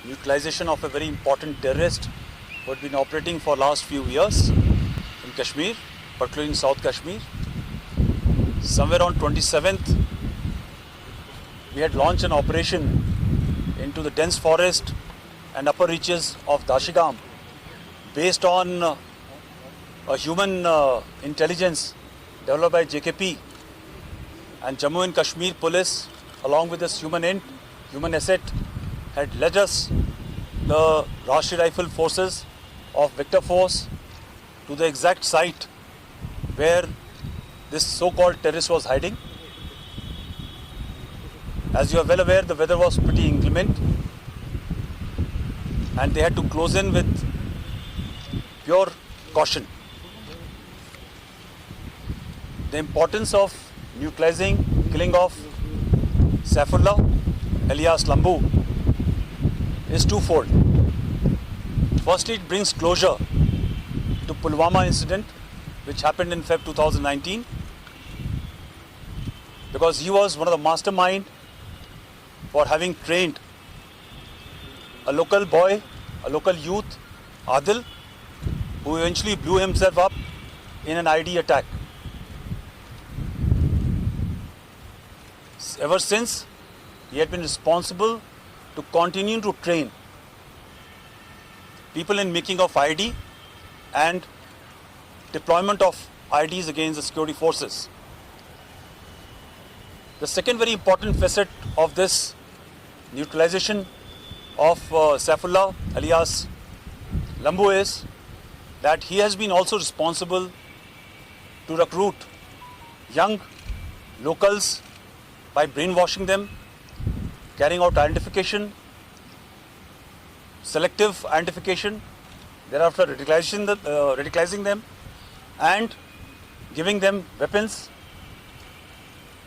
neutralization of a very important terrorist who had been operating for last few years in Kashmir, particularly in South Kashmir. Somewhere on 27th, we had launched an operation into the dense forest and upper reaches of Dashigam based on a human intelligence developed by JKP and Jammu and Kashmir police, along with this human asset, had led us, the Rashtriya Rifle Forces of Victor Force, to the exact site where this so-called terrorist was hiding. As you are well aware, the weather was pretty inclement and they had to close in with pure caution. The importance of neutralizing, killing off Saifullah alias Lambu is twofold. Firstly, it brings closure to Pulwama incident, which happened in Feb 2019, because he was one of the mastermind for having trained a local boy, a local youth, Adil, who eventually blew himself up in an ID attack. Ever since, he had been responsible to continue to train people in making of ID and deployment of IDs against the security forces. The second very important facet of this neutralization of Saifullah alias Lambu is that he has been also responsible to recruit young locals by brainwashing them, carrying out identification, selective identification, thereafter radicalizing them and giving them weapons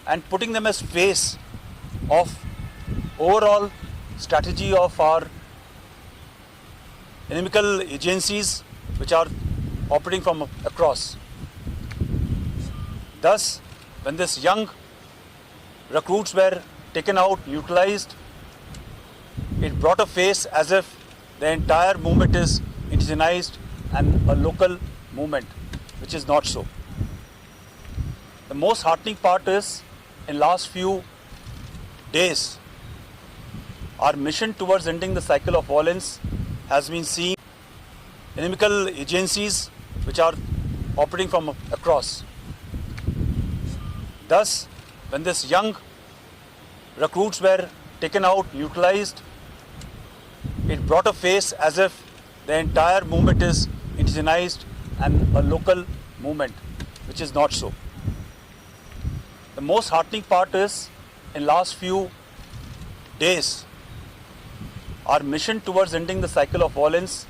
and putting them as face of overall strategy of our inimical agencies which are operating from across. Thus, when this young recruits were taken out, neutralized, it brought a face as if the entire movement is indigenized and a local movement, which is not so. The most heartening part is, in last few days, our mission towards ending the cycle of violence has been seen inimical agencies which are operating from across. Thus, when this young recruits were taken out, neutralized, it brought a face as if the entire movement is indigenized and a local movement, which is not so. The most heartening part is, in last few days, our mission towards ending the cycle of violence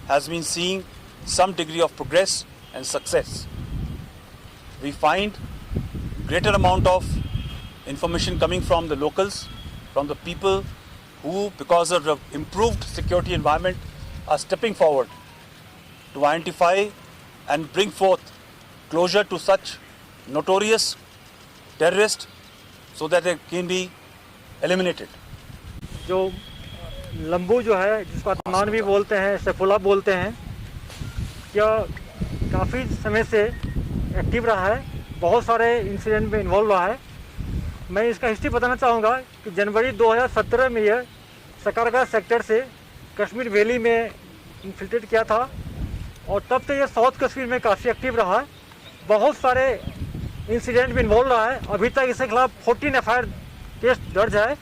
has been seeing some degree of progress and success. We find greater amount of information coming from the locals, from the people who, because of the improved security environment, are stepping forward to identify and bring forth closure to such notorious terrorists so that they can be eliminated. जो लंबू जो है, जिसको अदनान भी बोलते हैं, सैफुल्लाह बोलते हैं, क्या काफ़ी समय से एक्टिव रहा है, बहुत सारे इंसिडेंट में इन्वॉल्व रहा है। मैं इसका हिस्ट्री बताना चाहूँगा कि जनवरी 2017 में यह सकरगा सेक्टर से कश्मीर वैली में इन्फिल्ट्रेट किया था और तब से यह साउथ कश्मीर में काफ़ी एक्टिव रहा है। बहुत सारे इंसिडेंट में इन्वॉल्व रहा है। अभी तक इसके खिलाफ 14 एफआईआर केस दर्ज है।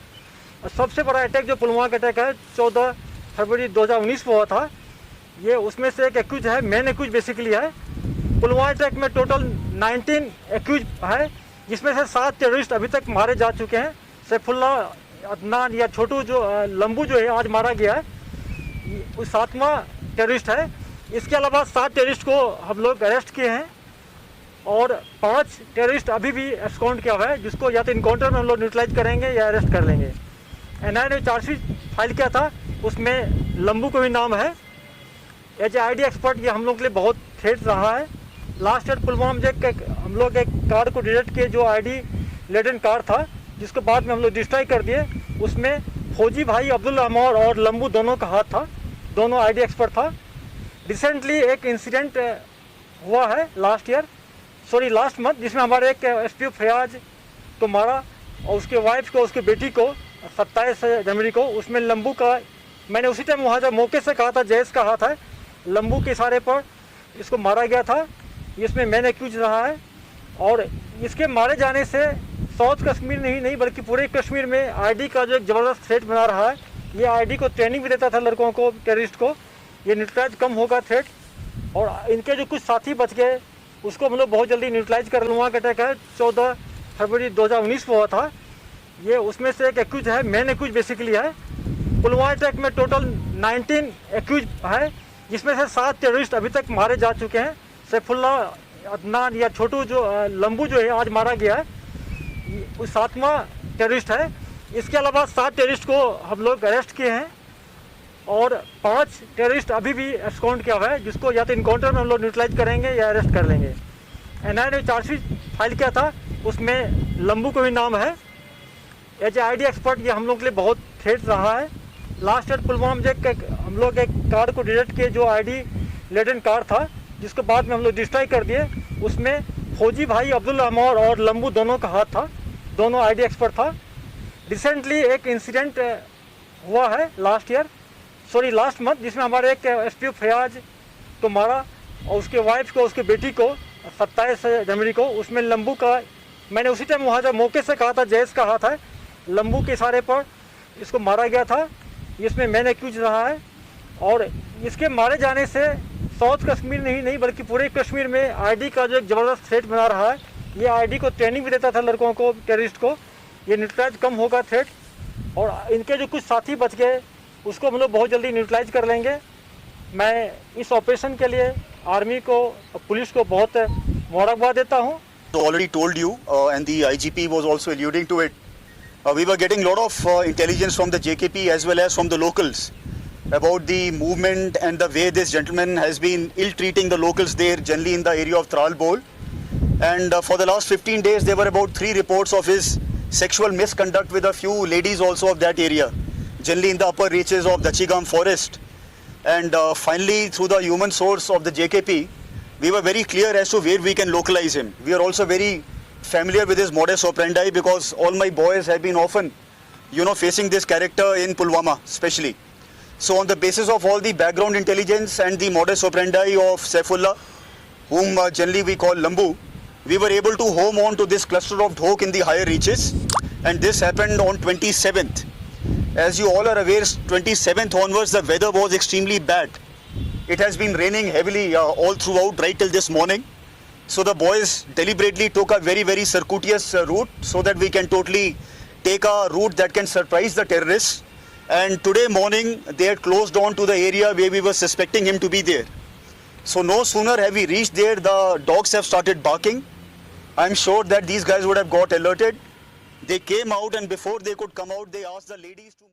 सबसे बड़ा अटैक जो पुलवामा का अटैक है 14 फरवरी 2019 को हुआ था, ये उसमें से एक एक्यूज है, मेन एक्यूज बेसिकली है। पुलवामा अटैक में टोटल 19 एक्यूज है, जिसमें से 7 टेररिस्ट अभी तक मारे जा चुके हैं। सैफुल्लाह अदनान या छोटू जो लंबू जो है आज मारा गया है, वो 7वां टेररिस्ट है। इसके अलावा 7 टेररिस्ट को हम लोग अरेस्ट किए हैं और 5 टेररिस्ट अभी भी एब्सकॉन्ड किया हुआ है, जिसको या तो इनकाउंटर में हम लोग न्यूट्रलाइज करेंगे या अरेस्ट कर लेंगे। एनआईए ने चार्जशीट फाइल किया था, उसमें लंबू को भी नाम है। एज ए आईडी एक्सपर्ट ये हम लोग के लिए बहुत थ्रेट रहा है। लास्ट ईयर पुलवामा में हम लोग एक कार को डिटेक्ट किए जो आईडी लेडन कार था, जिसको बाद में हम लोग डिस्ट्रॉय कर दिए। उसमें फौजी भाई अब्दुल अमर और लंबू दोनों का हाथ था, दोनों आईडी एक्सपर्ट था। रिसेंटली एक इंसिडेंट हुआ है लास्ट मंथ, जिसमें हमारे एक एसपीओ फयाज को मारा और उसके वाइफ को, उसकी बेटी को 27 जनवरी को। उसमें लंबू का, मैंने उसी टाइम वहाँ से मौके से कहा था जयेश का हाथ है, लंबू के इशारे पर इसको मारा गया था। इसमें मैन एक्यूज रहा है और इसके मारे जाने से साउथ कश्मीर नहीं बल्कि पूरे कश्मीर में आईडी का जो एक ज़बरदस्त थ्रेट बना रहा है। ये आईडी को ट्रेनिंग भी देता था लड़कों को, टेररिस्ट को। ये न्यूट्रलाइज कम होगा थ्रेट, और इनके जो कुछ साथी बच गए उसको हम लोग बहुत जल्दी न्यूट्रलाइज कर लूँगा। का अटैक है 14 फरवरी 2019 में हुआ था। ये उसमें से एक एक्यूज है, मेन एक्यूज बेसिकली है। पुलवामा अटैक में टोटल 19 एक्यूज है, जिसमें से 7 टेररिस्ट अभी तक मारे जा चुके हैं। सैफुल्ला, अदनान या छोटू जो लंबू जो है आज मारा गया है, वो 7वां टेररिस्ट है। इसके अलावा 7 टेररिस्ट को हम लोग अरेस्ट किए हैं और 5 टेररिस्ट अभी भी एब्सकॉन्ड किया हुआ है, जिसको या तो इनकाउंटर में हम लोग न्यूट्रलाइज करेंगे या अरेस्ट कर लेंगे। एनआईए ने चार्जशीट फाइल किया था, उसमें लंबू को भी नाम है। एज ए आईडी एक्सपर्ट ये हम लोग के लिए बहुत थ्रेट रहा है। लास्ट ईयर पुलवामा में हम लोग एक कार को डिटेक्ट किए जो आईडी लेडन कार था, जिसको बाद में हम लोग डिस्ट्रॉय कर दिए। उसमें फौजी भाई अब्दुल अमर और लंबू दोनों का हाथ था, दोनों आईडी एक्सपर्ट था। रिसेंटली एक इंसिडेंट हुआ है लास्ट मंथ, जिसमें हमारे एक एसपीओ फयाज को मारा और उसके वाइफ को, उसकी बेटी को 27 जनवरी को। उसमें लंबू का, मैंने उसी टाइम वहाँ से मौके से कहा था जयेश का हाथ है, लंबू के इशारे पर इसको मारा गया था। इसमें मैन एक्यूज रहा है और इसके मारे जाने से साउथ कश्मीर नहीं बल्कि पूरे कश्मीर में आईडी का जो एक ज़बरदस्त थ्रेट बना रहा है। ये आईडी को ट्रेनिंग भी देता था लड़कों को, टेररिस्ट को। ये न्यूट्रलाइज कम होगा थ्रेट, और इनके जो कुछ साथी बच गए उसको हम लोग बहुत जल्दी न्यूट्रलाइज कर लेंगे। मैं इस ऑपरेशन के लिए आर्मी को, पुलिस को बहुत मुबारकबाद देता हूँ। So already told you, and the IGP was also alluding to it. We were getting a lot of intelligence from the JKP as well as from the locals about the movement and the way this gentleman has been ill-treating the locals there, generally in the area of Tral Bol. And for the last 15 days, there were about 3 reports of his sexual misconduct with a few ladies also of that area, generally in the upper reaches of Dachigam forest. And finally, through the human source of the JKP, we were very clear as to where we can localize him. We are also very familiar with his modus operandi because all my boys have been often, facing this character in Pulwama especially. So on the basis of all the background intelligence and the modus operandi of Saifullah, whom generally we call Lambu, we were able to home on to this cluster of Dhok in the higher reaches, and this happened on 27th. As you all are aware, 27th onwards the weather was extremely bad. It has been raining heavily all throughout right till this morning. So the boys deliberately took a very, very circuitous route so that we can totally take a route that can surprise the terrorists. And today morning they had closed on to the area where we were suspecting him to be there. So no sooner have we reached there, the dogs have started barking. I'm sure that these guys would have got alerted. They came out, and before they could come out, they asked the ladies to